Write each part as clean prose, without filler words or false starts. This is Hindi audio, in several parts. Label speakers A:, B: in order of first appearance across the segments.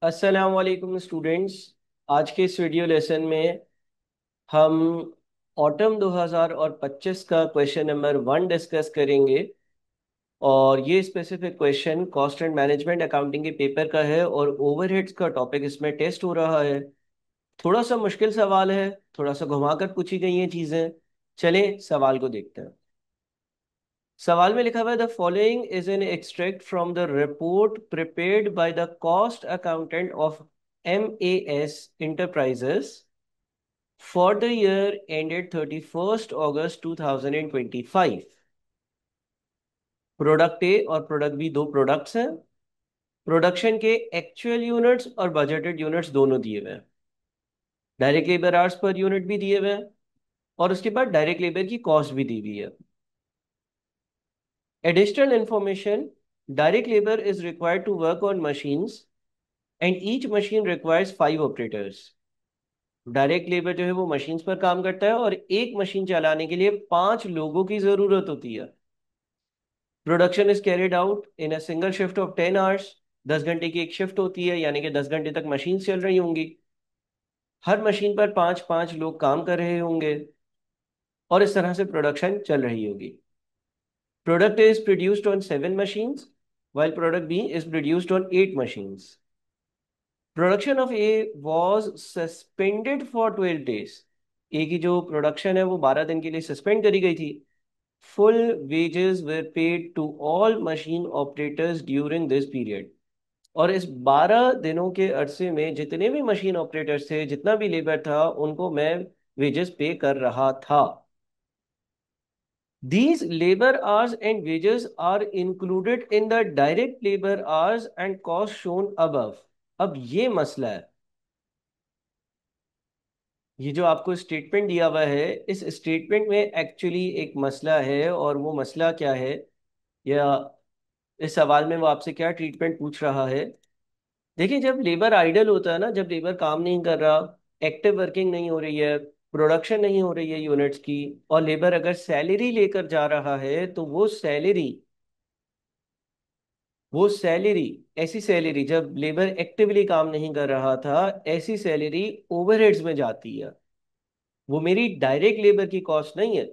A: अस्सलाम वालेकुम स्टूडेंट्स। आज के इस वीडियो लेसन में हम ऑटम 2025 का क्वेश्चन नंबर 1 डिस्कस करेंगे। और ये specific question cost and management accounting के पेपर का है और ओवरहेड्स का टॉपिक इसमें टेस्ट हो रहा है। थोड़ा सा मुश्किल सवाल है, थोड़ा सा घुमाकर पूछी गई हैं चीज़ें। चलें सवाल को देखते हैं। सवाल में लिखा हुआ है the following is an extract from the report prepared by the cost accountant of MAS Enterprises for the year ended 31st August 2025। Product ए और प्रोडक्ट बी दो प्रोडक्ट्स हैं। प्रोडक्शन के एक्चुअल यूनिट्स और बजटेड यूनिट्स दोनों दिए हुए हैं। Direct labour hours per unit भी दिए हुए हैं और उसके बाद डायरेक्ट लेबर की कॉस्ट भी दी हुई है। Additional information: direct labor is required to work on machines and each machine requires 5 operators। Direct labour जो है वो मशीन्स पर काम करता है और एक मशीन चलाने के लिए 5 लोगों की जरूरत होती है। Production is carried out in a single shift of 10 hours. 10 घंटे की एक शिफ्ट होती है, यानी कि 10 घंटे तक मशीन चल रही होंगी। हर मशीन पर 5-5 लोग काम कर रहे होंगे और इस तरह से प्रोडक्शन चल रही होगी। Product A is produced on 7 machines, while product B is produced on 8 machines. Production of A was suspended for 12 days। A की जो प्रोडक्शन है वो 12 दिन के लिए सस्पेंड करी गई थी। Full wages were paid to all machine operators during this period. और इस 12 दिनों के अरसे में जितने भी मशीन ऑपरेटर्स थे, जितना भी लेबर था, उनको मैं वेजेस पे कर रहा था। These labor hours and wages are included in the direct labor hours and cost shown above। अब ये मसला है। ये जो आपको स्टेटमेंट दिया हुआ है, इस स्टेटमेंट में एक्चुअली एक मसला है। और वो मसला क्या है, या इस सवाल में वो आपसे क्या ट्रीटमेंट पूछ रहा है। देखिए, जब लेबर आइडल होता है ना, जब लेबर काम नहीं कर रहा, एक्टिव वर्किंग नहीं हो रही है, प्रोडक्शन नहीं हो रही है यूनिट्स की, और लेबर अगर सैलरी लेकर जा रहा है, तो वो सैलरी, ऐसी सैलरी जब लेबर एक्टिवली काम नहीं कर रहा था, ऐसी सैलरी ओवरहेड्स में जाती है। वो मेरी डायरेक्ट लेबर की कॉस्ट नहीं है।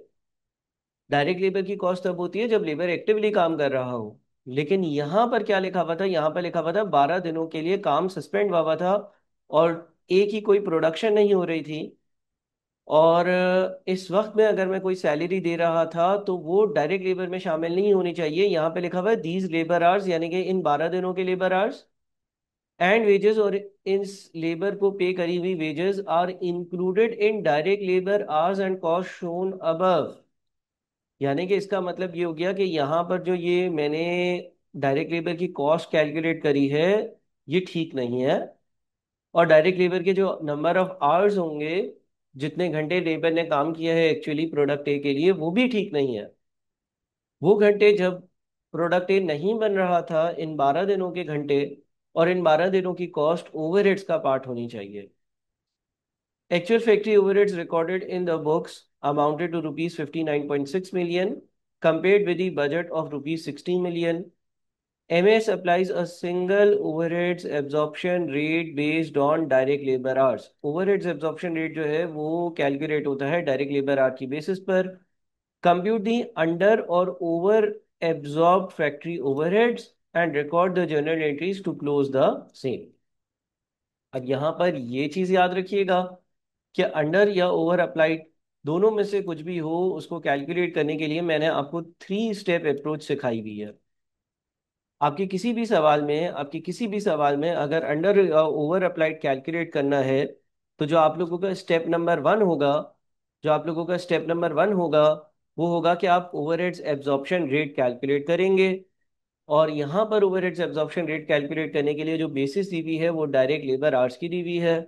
A: डायरेक्ट लेबर की कॉस्ट तब होती है जब लेबर एक्टिवली काम कर रहा हो। लेकिन यहाँ पर क्या लिखा हुआ था, यहाँ पर लिखा हुआ था 12 दिनों के लिए काम सस्पेंड हुआ हुआ था और एक ही कोई प्रोडक्शन नहीं हो रही थी। और इस वक्त में अगर मैं कोई सैलरी दे रहा था तो वो डायरेक्ट लेबर में शामिल नहीं होनी चाहिए। यहाँ पे लिखा हुआ है दीज लेबर आवर्स, यानी कि इन 12 दिनों के लेबर आवर्स एंड वेजेस, और इस लेबर को पे करी हुई wages are included in direct labour hours and cost shown above. यानी कि इसका मतलब ये हो गया कि यहाँ पर जो ये मैंने डायरेक्ट लेबर की कॉस्ट कैलकुलेट करी है, ये ठीक नहीं है। और डायरेक्ट लेबर के जो नंबर ऑफ आवर्स होंगे, जितने घंटे लेबर ने काम किया है एक्चुअली प्रोडक्ट ए के लिए, वो भी ठीक नहीं है। वो घंटे जब प्रोडक्ट ए नहीं बन रहा था, इन 12 दिनों के घंटे और इन 12 दिनों की कॉस्ट ओवरहेड्स का पार्ट होनी चाहिए। Actual factory overheads recorded in the books amounted to rupees 59.6 million compared with the budget of rupees 16 million। MS applies a single overheads absorption rate based on direct labor hours। overheads absorption rate जो है वो कैलकुलेट होता है डायरेक्ट लेबर आवर की बेसिस पर। Compute the under or over absorbed factory overheads and record the journal entries to close the same। अब यहाँ पर ये चीज याद रखिएगा कि अंडर या ओवर अप्लाइड दोनों में से कुछ भी हो, उसको कैलकुलेट करने के लिए मैंने आपको 3 स्टेप अप्रोच सिखाई हुई है। आपकी किसी भी सवाल में अगर अंडर या ओवर अप्लाइड कैलकुलेट करना है, तो जो आप लोगों का स्टेप नंबर वन होगा, वो होगा कि आप ओवरहेड्स एब्जॉर्प्शन रेट कैलकुलेट करेंगे। और यहाँ पर ओवरहेड्स एब्जॉर्प्शन रेट कैलकुलेट करने के लिए जो बेसिस दी हुई है वो डायरेक्ट लेबर आवर्स की दी हुई है।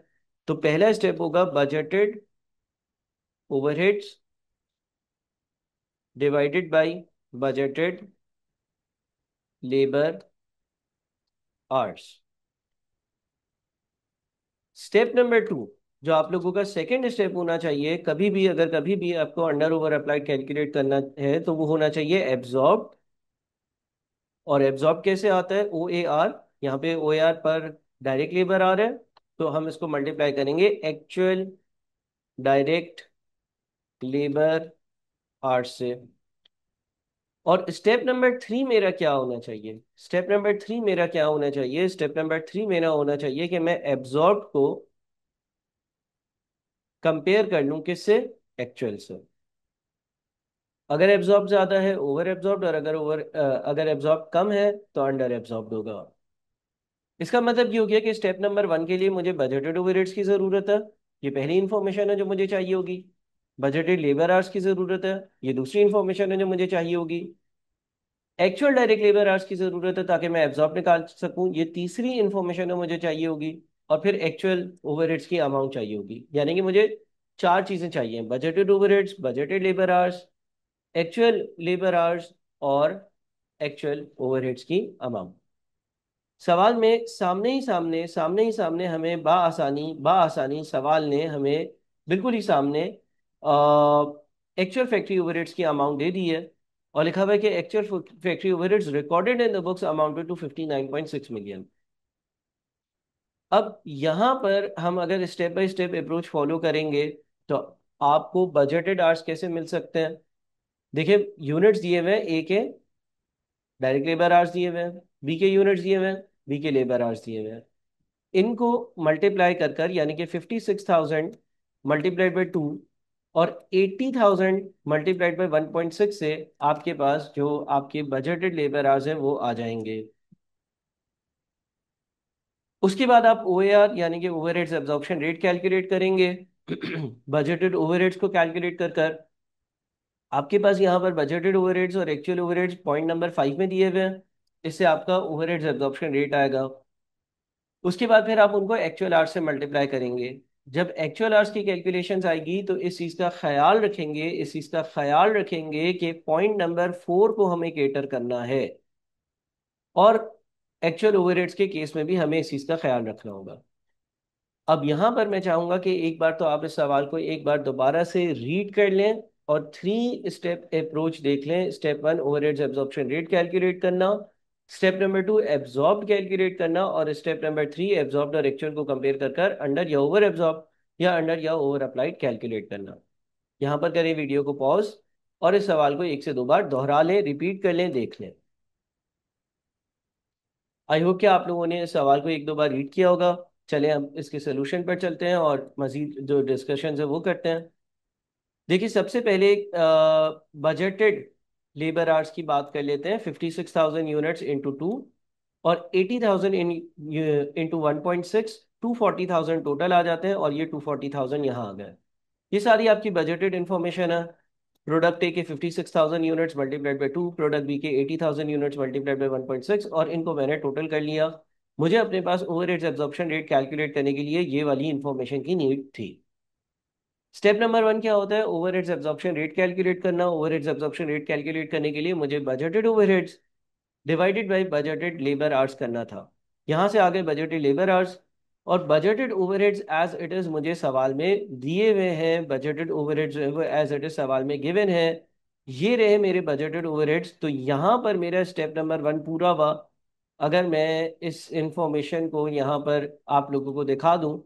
A: तो पहला स्टेप होगा budgeted overheads divided by budgeted labour hours. Step number 2, जो आप लोगों का सेकंड स्टेप होना चाहिए, कभी भी आपको अंडर ओवर अप्लाइड कैलकुलेट करना है, तो वो होना चाहिए एब्जॉर्ब। और एब्जॉर्ब कैसे आता है, ओ ए आर। यहाँ पे ओ ए आर पर डायरेक्ट लेबर आ रहा है, तो हम इसको मल्टीप्लाई करेंगे एक्चुअल डायरेक्ट लेबर आवर्स से। और स्टेप नंबर 3 मेरा क्या होना चाहिए? स्टेप नंबर 3 मेरा क्या होना चाहिए? स्टेप नंबर 3 मेरा होना चाहिए कि मैं एब्जॉर्ब को कंपेयर कर लूं किससे? एक्चुअल से। अगर एब्जॉर्ब ज्यादा है ओवर एब्जॉर्ब, और अगर एब्जॉर्ब कम है तो अंडर एब्जॉर्ब होगा। इसका मतलब ये हो गया कि स्टेप नंबर 1 के लिए मुझे बजटेड ओवरहेड्स की जरूरत है, ये पहली इंफॉर्मेशन है जो मुझे चाहिए होगी। बजटेड लेबर आवर्स की जरूरत है, ये दूसरी इंफॉर्मेशन है जो मुझे चाहिए होगी। एक्चुअल डायरेक्ट लेबर आवर्स की जरूरत है ताकि मैं एब्जॉर्ब निकाल सकूं, ये तीसरी इंफॉर्मेशन है मुझे चाहिए होगी। और फिर एक्चुअल ओवरहेड्स की अमाउंट चाहिए होगी, यानी कि मुझे चार चीजें चाहिए: budgeted overheads, budgeted labour hours, actual labour hours, और एक्चुअल ओवरहेड्स की अमाउंट। सवाल में सामने ही सामने हमें बाआसानी सवाल ने हमें बिल्कुल ही सामने एक्चुअल फैक्ट्री ओवरहेड्स की अमाउंट दे दी है, और लिखा हुआ है कि actual factory overheads recorded in the books amounted to 59.6 million. अब यहाँ पर हम अगर step by step approach follow करेंगे तो आपको बजटेड आवर्स कैसे मिल सकते हैं? देखिए, यूनिट्स दिए हुए हैं, ए के डायरेक्ट लेबर आवर्स दिए हुए हैं, बी के यूनिट्स दिए हुए हैं, बी के लेबर आवर्स दिए हुए हैं। इनको मल्टीप्लाई कर कर, यानी कि 56,000 मल्टीप्लाइड बाई 2 और 80,000 मल्टीप्लाइड बाई 1.6 से आपके पास जो आपके बजटेड लेबर आवर्स हैं वो आ जाएंगे। उसके बाद आप ओएआर यानी कि ओवरहेड्स एब्जॉर्प्शन रेट कैलकुलेट करेंगे। बजटेड ओवरहेड्स को कैलकुलेट कर कर आपके पास यहाँ पर बजटेड ओवरहेड्स और एक्चुअल ओवरहेड्स पॉइंट नंबर 5 में दिए हुए हैं, इससे आपका ओवरहेड्स एब्जॉर्प्शन रेट आएगा। उसके बाद फिर आप उनको एक्चुअल आवर्स से मल्टीप्लाई करेंगे। जब एक्चुअल आवर्स की कैलकुलेशंस आएगी तो इस चीज़ का ख्याल रखेंगे कि पॉइंट नंबर 4 को हमें केटर करना है, और एक्चुअल ओवरहेड्स के केस में भी हमें इस चीज़ का ख्याल रखना होगा। अब यहाँ पर मैं चाहूंगा कि एक बार तो आप इस सवाल को एक बार दोबारा से रीड कर लें और 3 स्टेप अप्रोच देख लें। Step 1 overheads absorption rate calculate करना, स्टेप नंबर 2 एब्जॉर्ब कैलकुलेट करना, और स्टेप नंबर 3 एब्जॉर्ब और एक्चुअल को कंपेयर कर कर अंडर या ओवर एब्जॉर्ब या अंडर या ओवर अप्लाइड कैलकुलेट करना। यहाँ पर करें वीडियो को पॉज और इस सवाल को 1 से 2 बार दोहरा लें, रिपीट कर लें, देख लें। आई होप कि आप लोगों ने इस सवाल को 1 2 बार रीड किया होगा। चलें अब इसके सोल्यूशन पर चलते हैं और मजीद जो डिस्कशन है वो करते हैं। देखिए, सबसे पहले बजटेड लेबर आवर्स की बात कर लेते हैं। 56,000 यूनिट्स इंटू 2 और 80,000 इंटू 1.6, 240,000 टोटल आ जाते हैं, और ये 240,000 यहाँ आ गए। ये सारी आपकी बजटेड इंफॉर्मेशन है। प्रोडक्ट ए के 56,000 units multiplied by 2, product B के 80,000 यूनिट्स मल्टीप्लाइड बाई 1.6, और इनको मैंने टोटल कर लिया। मुझे अपने पास ओवरहेड्स एब्जॉर्प्शन रेट कैलकुलेट करने के लिए ये वाली इंफॉर्मेशन की नीड थी। स्टेप नंबर 1 क्या होता है? ओवरहेड्स एब्जॉर्प्शन रेट कैलकुलेट करना। ओवरहेड्स एब्जॉर्प्शन रेट कैलकुलेट करने के लिए मुझे budgeted overheads divided by budgeted labour hours करना था। यहाँ से आगे बजटेड लेबर आवर्स और budgeted overheads as it is मुझे सवाल में दिए हुए हैं। Budgeted overheads as it is सवाल में गिवन है। ये रहे मेरे बजटेड ओवरहेड्स। तो यहाँ पर मेरा स्टेप नंबर 1 पूरा हुआ। अगर मैं इस इंफॉर्मेशन को यहाँ पर आप लोगों को दिखा दूं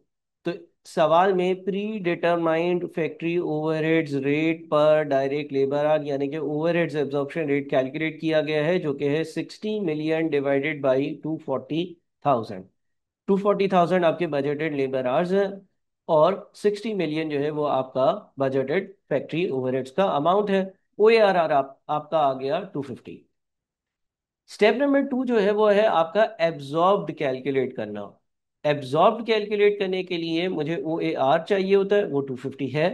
A: तो सवाल में pre determined factory overheads rate पर डायरेक्ट लेबर आवर यानी कि ओवरहेड्स एब्जॉर्प्शन रेट कैलकुलेट किया गया है, जो कि है 60 मिलियन डिवाइडेड बाई 240,000। 240,000 आपके बजटेड लेबर आवर्स हैं, और 60 मिलियन जो है वो आपका बजटेड फैक्ट्री ओवरहेड्स का अमाउंट है। ओ ए आर आपका आ गया 250। स्टेप नंबर 2 जो है वो है आपका एब्जॉर्ब्ड कैलकुलेट करना। एब्जॉर्ब्ड कैलकुलेट करने के लिए मुझे ओ ए आर चाहिए होता है, वो 250 है,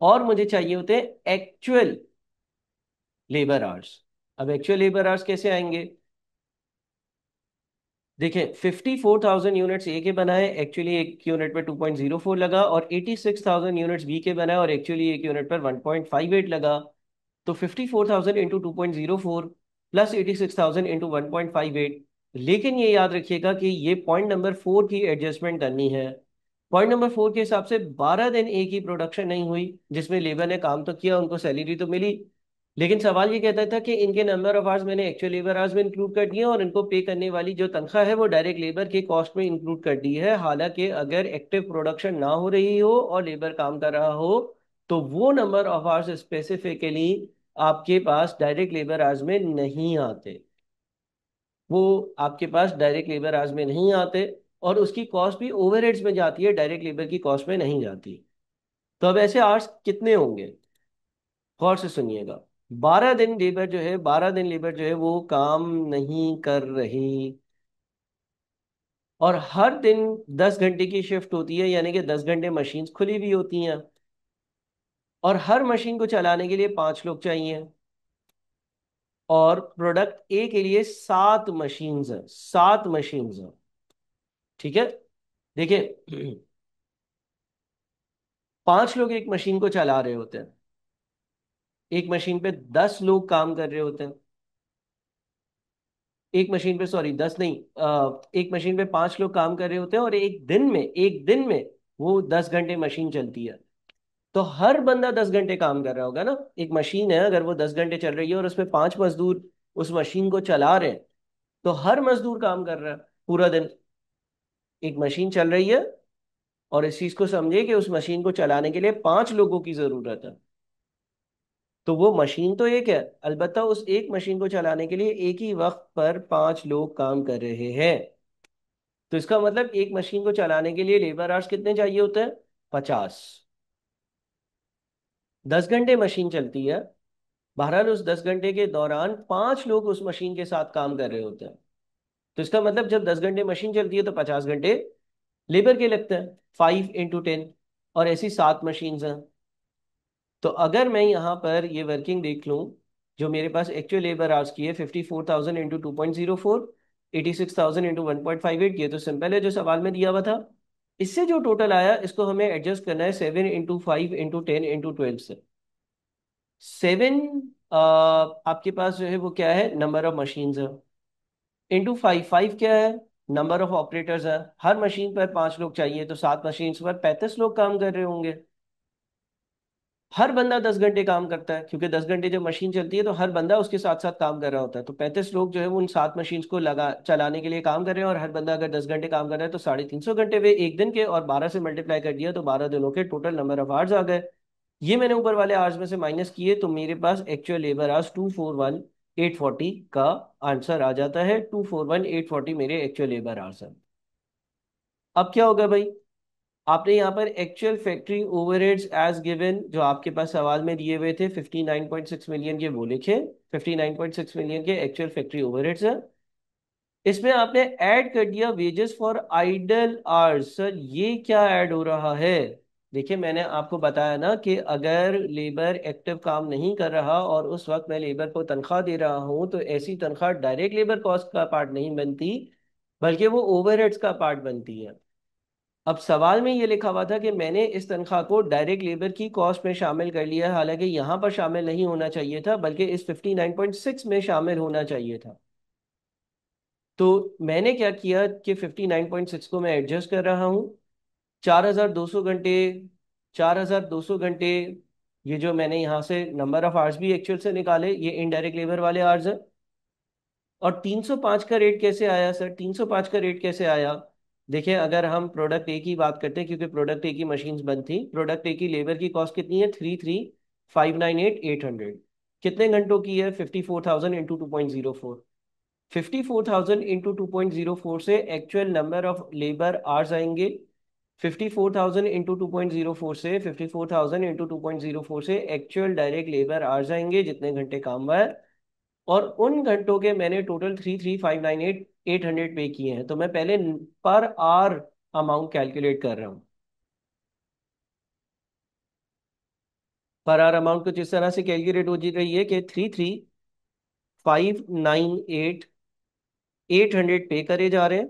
A: और मुझे चाहिए होते हैं एक्चुअल लेबर आवर्स। अब एक्चुअल लेबर आवर्स कैसे आएंगे? देखें, 54,000 यूनिट्स ए के बनाए, एक्चुअली एक यूनिट पर 2.04 लगा, और 86,000 यूनिट्स बी के बनाए और एक्चुअली एक यूनिट पर 1.58 लगा। तो 54,000 इंटू 2.04 प्लस 86,000 इंटू 1.58। लेकिन ये याद रखिएगा कि ये पॉइंट नंबर 4 की एडजस्टमेंट करनी है। पॉइंट नंबर 4 के हिसाब से 12 दिन ए की प्रोडक्शन नहीं हुई, जिसमें लेबर ने काम तो किया, उनको सैलरी तो मिली, लेकिन सवाल ये कहता था कि इनके नंबर ऑफ आवर्स मैंने एक्चुअल लेबर आवर्स में इंक्लूड कर दिए और इनको पे करने वाली जो तनख्वाह है वो डायरेक्ट लेबर के कॉस्ट में इंक्लूड कर दी है। हालांकि अगर एक्टिव प्रोडक्शन ना हो रही हो और लेबर काम कर रहा हो तो वो नंबर ऑफ आवर्स स्पेसिफिकली आपके पास डायरेक्ट लेबर आवर्स में नहीं आते। वो आपके पास डायरेक्ट लेबर आवर्स में नहीं आते और उसकी कॉस्ट भी ओवरहेड्स में जाती है, डायरेक्ट लेबर की कॉस्ट में नहीं जाती। तो अब ऐसे आवर्स कितने होंगे, गौर से सुनिएगा। 12 दिन लेबर जो है, 12 दिन लेबर जो है वो काम नहीं कर रही और हर दिन 10 घंटे की शिफ्ट होती है, यानी कि 10 घंटे मशीन खुली भी होती हैं और हर मशीन को चलाने के लिए 5 लोग चाहिए और प्रोडक्ट ए के लिए 7 मशीन्स हैं, 7 मशीन्स हैं। ठीक है, देखिए 5 लोग एक मशीन को चला रहे होते हैं, एक मशीन पे 10 लोग काम कर रहे होते हैं। एक मशीन पे, सॉरी 10 नहीं, एक मशीन पे 5 लोग काम कर रहे होते हैं और एक दिन में वो 10 घंटे मशीन चलती है। तो हर बंदा 10 घंटे काम कर रहा होगा ना। एक मशीन है, अगर वो 10 घंटे चल रही है और उसमें 5 मजदूर उस मशीन को चला रहे हैं तो हर मजदूर काम कर रहा है पूरा दिन। एक मशीन चल रही है और इस चीज को समझिए कि उस मशीन को चलाने के लिए 5 लोगों की जरूरत है। तो वो मशीन तो एक है, अलबत्ता उस एक मशीन को चलाने के लिए एक ही वक्त पर 5 लोग काम कर रहे हैं। तो इसका मतलब एक मशीन को चलाने के लिए लेबर आवर्स कितने चाहिए होते हैं, 50। 10 घंटे मशीन चलती है, बहरहाल उस 10 घंटे के दौरान 5 लोग उस मशीन के साथ काम कर रहे होते हैं। तो इसका मतलब जब 10 घंटे मशीन चलती है तो 50 घंटे लेबर के लगते हैं, 5 × 10। और ऐसी 7 मशीन्स हैं। तो अगर मैं यहाँ पर ये वर्किंग देख लूँ, जो मेरे पास एक्चुअल लेबर आवर्स की है 54,000 इंटू 2.04, 86,000 इंटू 1.58, ये तो सिंपल है जो सवाल में दिया हुआ था। इससे जो टोटल आया इसको हमें एडजस्ट करना है 7 × 5 × 10 × 12 से। 7 आपके पास जो है वो क्या है, नंबर ऑफ मशीन्स है, इंटू 5, 5 क्या है, नंबर ऑफ ऑपरेटर्स है। हर मशीन पर 5 लोग चाहिए तो 7 मशीन पर 35 लोग काम कर रहे होंगे। हर बंदा 10 घंटे काम करता है क्योंकि 10 घंटे जब मशीन चलती है तो हर बंदा उसके साथ साथ काम कर रहा होता है। तो 35 लोग जो है वो उन 7 मशीन को लगा चलाने के लिए काम कर रहे हैं और हर बंदा अगर 10 घंटे काम कर रहा है तो 350 घंटे वे एक दिन के, और 12 से मल्टीप्लाई कर दिया तो 12 दिनों के टोटल नंबर ऑफ आवर्स आ गए। ये मैंने ऊपर वाले आवर्स में से माइनस किए तो मेरे पास एक्चुअल लेबर आवर्स 241,840 का आंसर आ जाता है। 241,840 मेरे एक्चुअल लेबर आवर्स है। अब क्या होगा भाई, आपने यहाँ पर actual factory overheads as given जो आपके पास सवाल में दिए हुए थे 59.6 मिलियन के, वो लिखे। 59.6 मिलियन के एक्चुअल फैक्ट्री ओवरहेड्स है। इसमें आपने ऐड कर दिया wages for idle hours. Sir ये क्या ऐड हो रहा है, देखिए मैंने आपको बताया ना कि अगर लेबर एक्टिव काम नहीं कर रहा और उस वक्त मैं लेबर को तनख्वाह दे रहा हूं तो ऐसी तनख्वाह डायरेक्ट लेबर कॉस्ट का पार्ट नहीं बनती बल्कि वो ओवरहेड्स का पार्ट बनती है। अब सवाल में ये लिखा हुआ था कि मैंने इस तनख्वाह को डायरेक्ट लेबर की कॉस्ट में शामिल कर लिया है, हालांकि यहाँ पर शामिल नहीं होना चाहिए था बल्कि इस 59.6 में शामिल होना चाहिए था। तो मैंने क्या किया कि 59.6 को मैं एडजस्ट कर रहा हूँ। 4,200 घंटे, 4,200 घंटे, ये जो मैंने यहाँ से नंबर ऑफ आवर्स भी एक्चुअल से निकाले ये इनडायरेक्ट लेबर वाले आवर्स हैं। और 305 का रेट कैसे आया सर, 305 का रेट कैसे आया। देखिए अगर हम प्रोडक्ट ए की बात करते हैं, क्योंकि प्रोडक्ट ए की मशीन्स बंद थी, प्रोडक्ट ए की लेबर की कॉस्ट कितनी है, 33,598,800। कितने घंटों की है, 54,000 इंटू 2.04। 54,000 इंटू 2.04 से actual number of labour hours आएंगे। 54,000 इंटू 2.04 से 54,000 इंटू 2.04 से एक्चुअल डायरेक्ट लेबर आवर्स आएंगे जितने घंटे काम हुआ है। और उन घंटों के मैंने टोटल 33,598,800 पे किए हैं। तो मैं पहले पर आवर अमाउंट कैलकुलेट कर रहा हूँ। पर आवर अमाउंट कुछ इस तरह से कैलकुलेट हो जी रही है कि 33,598,800 पे करे जा रहे हैं।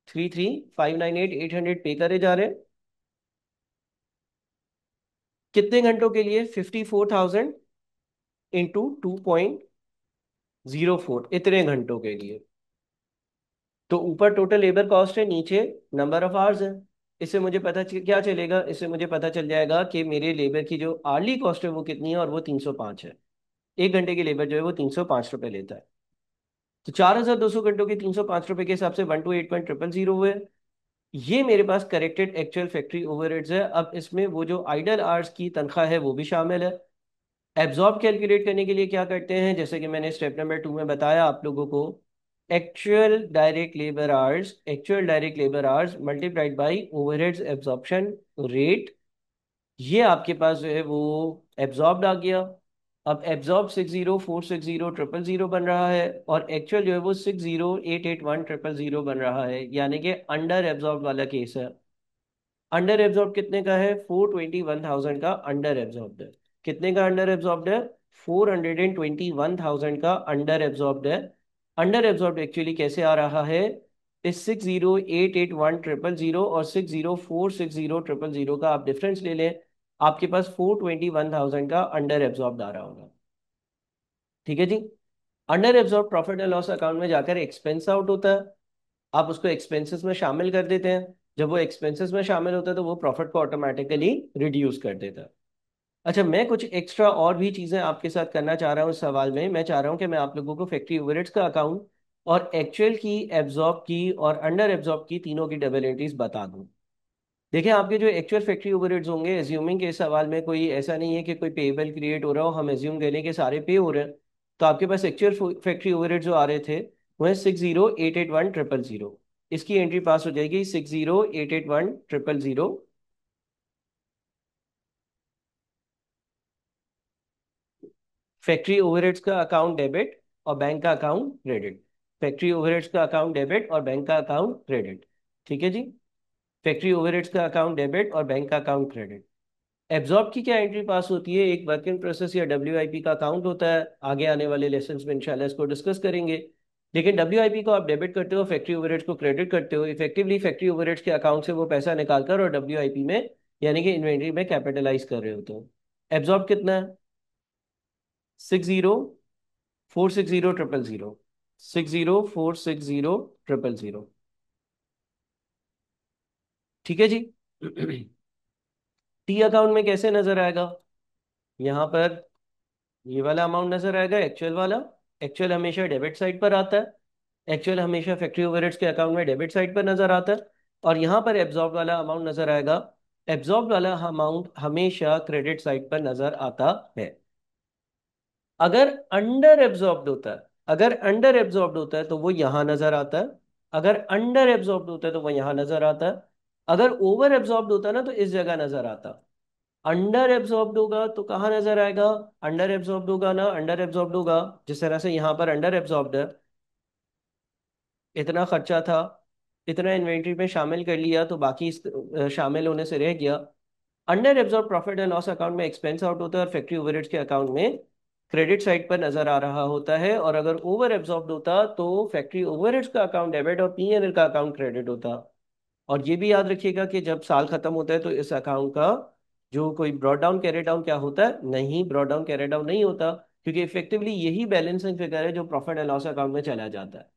A: 33,598,800 पे करे जा रहे हैं कितने घंटों के लिए, 54,000 इंटू 2.04, इतने घंटों के लिए। तो ऊपर टोटल लेबर कॉस्ट है, नीचे नंबर ऑफ आवर्स है। इससे मुझे क्या चलेगा, इससे मुझे पता चल जाएगा कि मेरे लेबर की जो आर्ली कॉस्ट है वो कितनी है, और वो 305 है। एक घंटे की लेबर जो है वो 305 रुपये लेता है। तो 4200 घंटों के 305 रुपये के हिसाब से 128.000 हुए। ये मेरे पास करेक्टेड एक्चुअल फैक्ट्री ओवरहेड्स है। अब इसमें वो जो आइडल आवर्स की तनख्वाह है वो भी शामिल है। एब्जॉर्ब कैलकुलेट करने के लिए क्या करते हैं, जैसे कि मैंने स्टेप नंबर 2 में बताया आप लोगों को, actual direct labour hours multiplied by overheads absorption rate. ये आपके पास जो है वो एब्जॉर्ब्ड आ गया। अब एब्जॉर्ब 60460000 बन रहा है, और एक्चुअल जो है वो 60881000 बन रहा है, यानी कि अंडर एब्जॉर्ब वाला केस है। अंडर एब्जॉर्ब कितने का है? 421,000 का अंडर एब्जॉर्ब है। कितने का अंडर एब्जॉर्ब है? 421,000 का अंडर एब्जॉर्ब है। अंडर एब्जॉर्ब एक्चुअली कैसे आ रहा है? इस 60881000 और 60460000 का आप डिफरेंस ले लें, आपके पास 421,000 का अंडर एब्जॉर्ब आ रहा होगा। ठीक है जी। Under absorb profit and loss account में जाकर एक्सपेंस आउट होता है। आप उसको एक्सपेंसेस में शामिल कर देते हैं। जब वो एक्सपेंसेस में शामिल होता है तो वो प्रॉफिट को ऑटोमेटिकली रिड्यूस कर देता है। अच्छा, मैं कुछ एक्स्ट्रा और भी चीज़ें आपके साथ करना चाह रहा हूँ इस सवाल में। मैं चाह रहा हूँ कि मैं आप लोगों को फैक्ट्री ओवरहेड्स का अकाउंट और एक्चुअल की, एब्जॉर्ब की और अंडर एब्जॉर्ब की, तीनों की डबल एंट्रीज बता दूँ। देखिए, आपके जो एक्चुअल फैक्ट्री ओवरहेड्स होंगे, एज्यूमिंग के इस सवाल में कोई ऐसा नहीं है कि कोई पेएबल क्रिएट हो रहा हो, हम एज्यूम कर लें कि सारे पे हो रहे हैं। तो आपके पास एक्चुअल फैक्ट्री ओवरहेड जो आ रहे थे वो है 60881000। इसकी एंट्री पास हो जाएगी 60881000। फैक्ट्री ओवरहेड्स का अकाउंट डेबिट और बैंक का अकाउंट क्रेडिट। फैक्ट्री ओवरहेड्स का अकाउंट डेबिट और बैंक का अकाउंट क्रेडिट। ठीक है जी। फैक्ट्री ओवरहेड्स का अकाउंट डेबिट और बैंक का अकाउंट क्रेडिट। एब्जॉर्ब की क्या एंट्री पास होती है? एक वर्क इन प्रोसेस या WIP का अकाउंट होता है। आगे आने वाले लेसन में इंशाल्लाह इसको डिस्कस करेंगे। लेकिन WIP को आप डेबिट करते हो, फैक्ट्री ओवरहेड्स को क्रेडिट करते हो। इफेक्टिवली फैक्ट्री ओवरहेड्स के अकाउंट से वो पैसा निकालकर और WIP में, यानी कि इन्वेंट्री में, कैपिटलाइज कर रहे होते हो। एब्जॉर्ब कितना है? 60460000। 60460000। ठीक है जी। टी अकाउंट में कैसे नजर आएगा? यहाँ पर ये वाला अमाउंट नजर आएगा, एक्चुअल वाला। एक्चुअल हमेशा डेबिट साइड पर आता है। एक्चुअल हमेशा फैक्ट्री ओवरहेड्स के अकाउंट में डेबिट साइड पर नजर आता है। और यहाँ पर एब्जॉर्ब वाला अमाउंट नजर आएगा। एब्जॉर्ब वाला अमाउंट हमेशा क्रेडिट साइड पर नजर आता है। अगर अंडर एब्जॉर्ब्ड होता है, अगर अंडर एब्जॉर्ब्ड होता है तो वो यहां नजर आता है। अगर अंडर एब्जॉर्ब्ड होता है तो वो यहां नजर आता है। अगर ओवर एब्जॉर्ब्ड होता है ना तो इस जगह नजर आता। अंडर एब्जॉर्ब्ड होगा तो कहाँ नजर आएगा? अंडर एब्जॉर्ब्ड होगा ना, अंडर एब्जॉर्ब्ड होगा। जिस तरह से यहाँ पर अंडर एब्जॉर्ब्ड है, इतना खर्चा था, इतना इन्वेंट्री में शामिल कर लिया तो बाकी शामिल होने से रह गया। Under absorb profit and loss account में एक्सपेंस आउट होता है और फैक्ट्री ओवरहेड्स के अकाउंट में क्रेडिट साइड पर नजर आ रहा होता है। और अगर ओवर एब्जॉर्ब होता तो फैक्ट्री ओवरहेड्स का अकाउंट डेबिट और P&L का अकाउंट क्रेडिट होता। और ये भी याद रखिएगा कि जब साल खत्म होता है तो इस अकाउंट का जो कोई ब्रॉड डाउन कैरी डाउन क्या होता है? नहीं, ब्रॉड डाउन कैरी डाउन नहीं होता, क्योंकि इफेक्टिवली यही बैलेंसिंग फिगर है जो प्रॉफिट एंड लॉस अकाउंट में चला जाता है।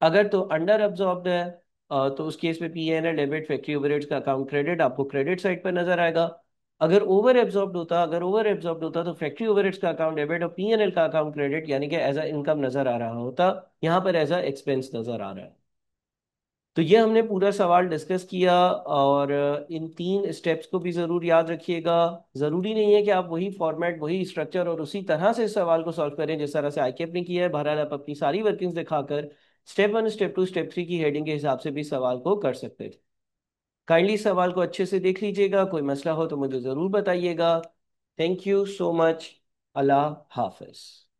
A: अगर तो अंडर अब्जॉर्ब्ड है, तो उस केस में P&L डेबिट, फैक्ट्री ओवरहेड्स का अकाउंट क्रेडिट आपको क्रेडिट साइड पर नजर आएगा। अगर ओवर एब्जॉर्ब्ड होता तो फैक्ट्री ओवरहेड्स का अकाउंट डेबिट और P&L का अकाउंट क्रेडिट, यानी कि एज अ इनकम नजर आ रहा होता। यहाँ पर एज अ एक्सपेंस नजर आ रहा है। तो ये हमने पूरा सवाल डिस्कस किया। और इन 3 स्टेप्स को भी ज़रूर याद रखिएगा। ज़रूरी नहीं है कि आप वही फॉर्मेट, वही स्ट्रक्चर और उसी तरह से इस सवाल को सॉल्व करें जिस तरह से ICAP ने किया है। बहरहाल आप अपनी सारी वर्किंग्स दिखाकर स्टेप 1, स्टेप 2, स्टेप 3 की हेडिंग के हिसाब से भी सवाल को कर सकते थे। काइंडली सवाल को अच्छे से देख लीजिएगा। कोई मसला हो तो मुझे ज़रूर बताइएगा। Thank you so much. अल्लाह हाफिज़।